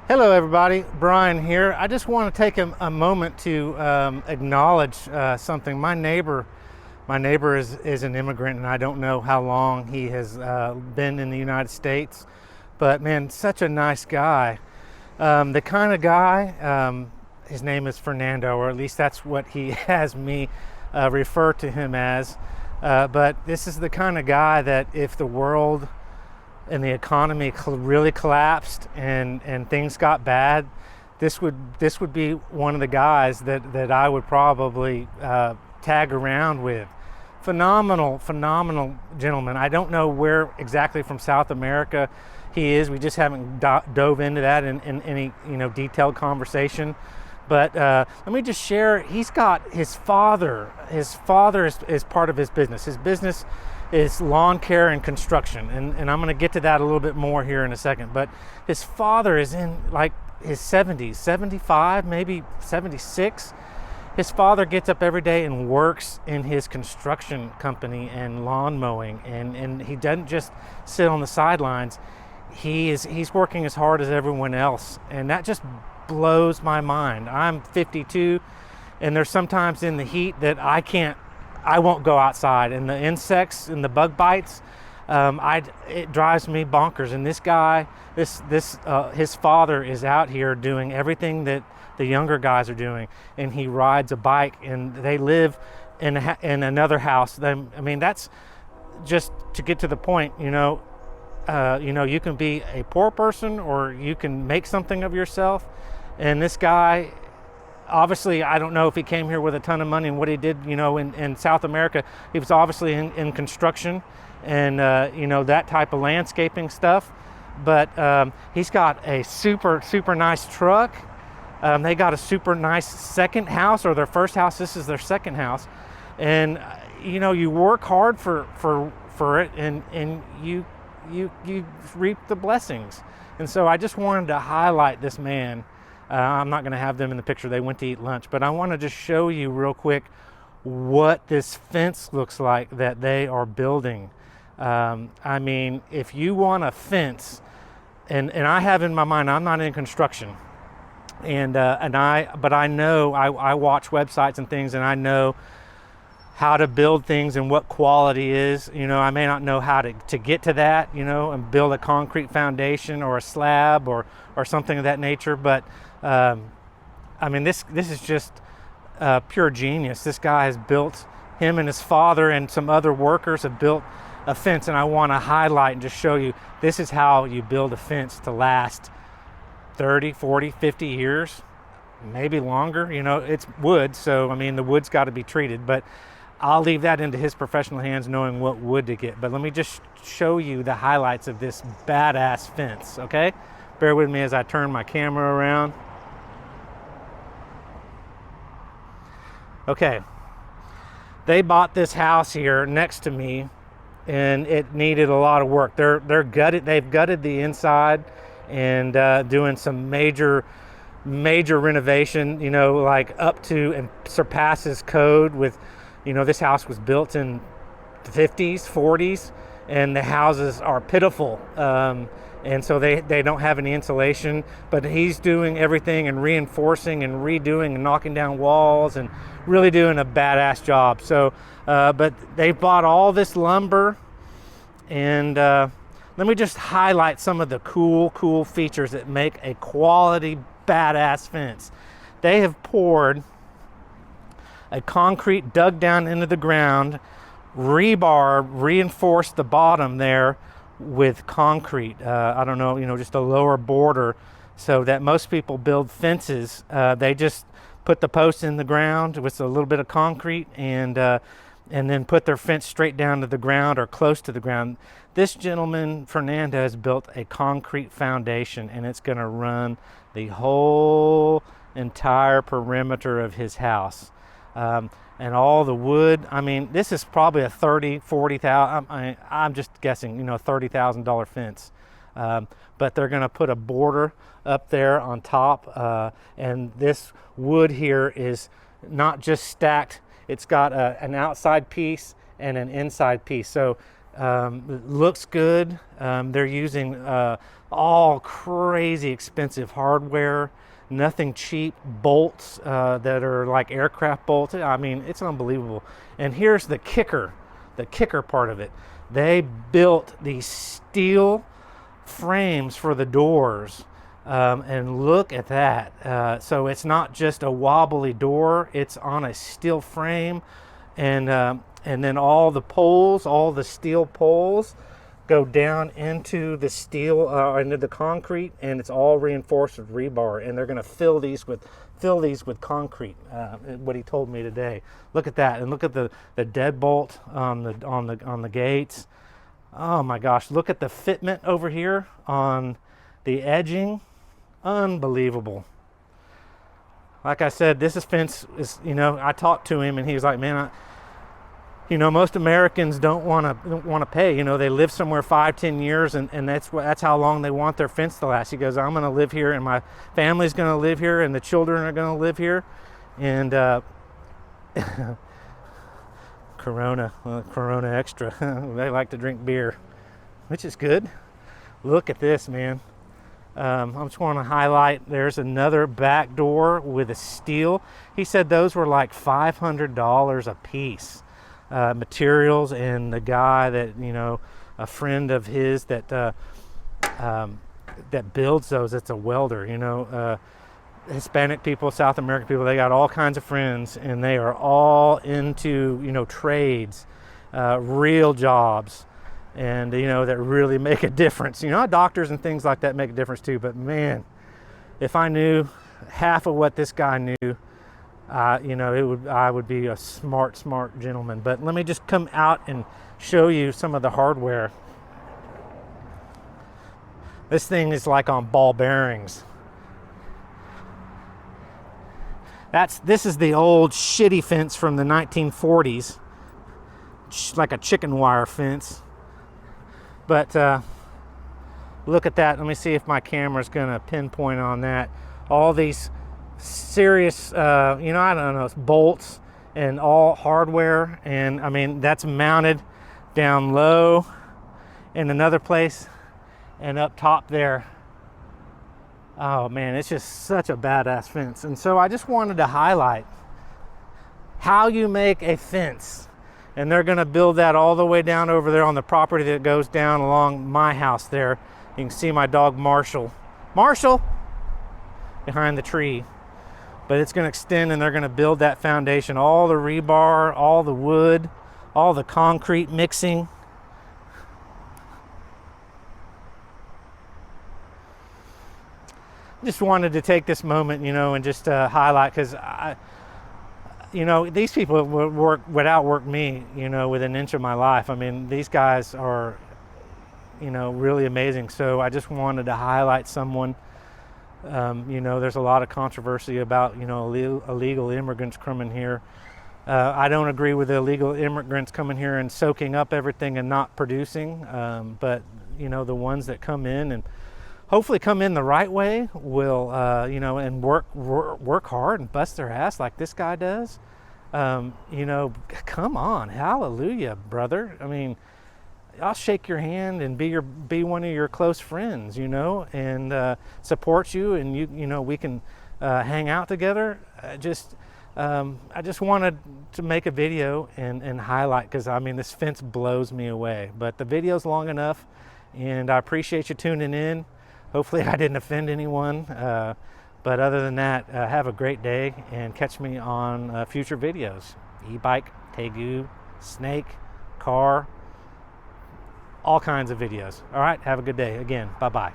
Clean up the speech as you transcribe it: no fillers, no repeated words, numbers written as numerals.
Hello everybody, Brian here. I just want to take a moment to acknowledge something. My neighbor is an immigrant, and I don't know how long he has been in the United States, but man, such a nice guy. The kind of guy, his name is Fernando, or at least that's what he has me refer to him as. But this is the kind of guy that if the world and the economy really collapsed and things got bad, this would be one of the guys that I would probably tag around with. Phenomenal gentleman. I don't know where exactly from South America he is. We just haven't dove into that in any detailed conversation. But let me just share. He's got his father. His father is part of his business. His business is lawn care and construction, and I'm going to get to that a little bit more here in a second. But his father is in like his 70s, 75, maybe 76. His father gets up every day and works in his construction company and lawn mowing, and he doesn't just sit on the sidelines. He's working as hard as everyone else, and that just blows my mind. I'm 52, and there's sometimes in the heat that I won't go outside, and the insects and the bug bites, it drives me bonkers. And this guy, his father is out here doing everything that the younger guys are doing, and he rides a bike, and they live in another house. That's just to get to the point. You can be a poor person, or you can make something of yourself. And this guy, obviously, I don't know if he came here with a ton of money and what he did, in South America. He was obviously in construction and, that type of landscaping stuff. But he's got a super nice truck. They got a super nice second house, or their first house. This is their second house. And, you work hard for it, and you reap the blessings. And so I just wanted to highlight this man. I'm not going to have them in the picture. They went to eat lunch, but I want to just show you real quick what this fence looks like that they are building. If you want a fence, and I have in my mind, I'm not in construction, but I know I watch websites and things, and I know how to build things and what quality is. I may not know how to get to that, and build a concrete foundation or a slab or something of that nature. But this is just pure genius. This guy has built, him and his father and some other workers have built a fence, and I want to highlight and just show you this is how you build a fence to last 30, 40, 50 years, maybe longer. It's wood, so the wood's got to be treated, but I'll leave that into his professional hands, knowing what wood to get. But let me just show you the highlights of this badass fence, okay? Bear with me as I turn my camera around. Okay, they bought this house here next to me, and it needed a lot of work. They've gutted the inside and doing some major renovation, like up to and surpasses code with. This house was built in the 50s, 40s, and the houses are pitiful. And so they don't have any insulation, but he's doing everything and reinforcing and redoing and knocking down walls and really doing a badass job. So, but they bought all this lumber, and let me just highlight some of the cool features that make a quality badass fence. They have poured a concrete dug down into the ground, rebar reinforced the bottom there with concrete. I don't know, just a lower border, so that most people build fences. They just put the posts in the ground with a little bit of concrete and then put their fence straight down to the ground or close to the ground. This gentleman, Fernando, has built a concrete foundation, and it's going to run the whole entire perimeter of his house. And all the wood, this is probably a $40,000, I'm just guessing, $30,000 fence. But they're going to put a border up there on top. And this wood here is not just stacked, it's got an outside piece and an inside piece. So it looks good. They're using all crazy expensive hardware, nothing cheap, bolts that are like aircraft bolts. I mean, it's unbelievable. And here's the kicker part of it. They built these steel frames for the doors, and look at that. So it's not just a wobbly door, it's on a steel frame, and then all the steel poles go down into the steel, into the concrete, and it's all reinforced with rebar, and they're going to fill these with concrete. What he told me today. Look at that, and look at the deadbolt on the gates. Oh my gosh! Look at the fitment over here on the edging. Unbelievable. Like I said, this fence is, I talked to him, and he was like, man, most Americans don't want to pay. They live somewhere 5-10 years, and that's how long they want their fence to last. He goes, I'm going to live here, and my family's going to live here, and the children are going to live here. And Corona Extra. They like to drink beer, which is good. Look at this, man. I just want to highlight, there's another back door with a steel. He said those were like $500 a piece. Materials, and the guy that, a friend of his that builds those, it's a welder. Hispanic people, South American people, they got all kinds of friends, and they are all into trades, real jobs, and that really make a difference. Doctors and things like that make a difference too, but man, if I knew half of what this guy knew, I would be a smart gentleman. But let me just come out and show you some of the hardware. This thing is like on ball bearings. This is the old shitty fence from the 1940s, like a chicken wire fence. But look at that. Let me see if my camera's gonna pinpoint on that. All these serious, I don't know, bolts and all hardware, and I mean that's mounted down low in another place and up top there. Oh man, it's just such a badass fence. And so I just wanted to highlight how you make a fence, and they're going to build that all the way down over there on the property that goes down along my house there. You can see my dog Marshall behind the tree. But it's going to extend, and they're going to build that foundation, all the rebar, all the wood, all the concrete mixing. Just wanted to take this moment, and just highlight, because these people would outwork me, with an inch of my life. I mean, these guys are, really amazing. So I just wanted to highlight someone. There's a lot of controversy about, illegal immigrants coming here. I don't agree with the illegal immigrants coming here and soaking up everything and not producing. But, the ones that come in and hopefully come in the right way will, and work hard and bust their ass like this guy does. Come on, hallelujah, brother. I mean, I'll shake your hand and be one of your close friends, and support you, and we can hang out together. I just wanted to make a video and highlight, because I mean this fence blows me away. But the video's long enough, and I appreciate you tuning in. Hopefully I didn't offend anyone. But other than that, have a great day, and catch me on future videos. E-bike, Tegu, snake, car, all kinds of videos. All right, have a good day. Again, bye-bye.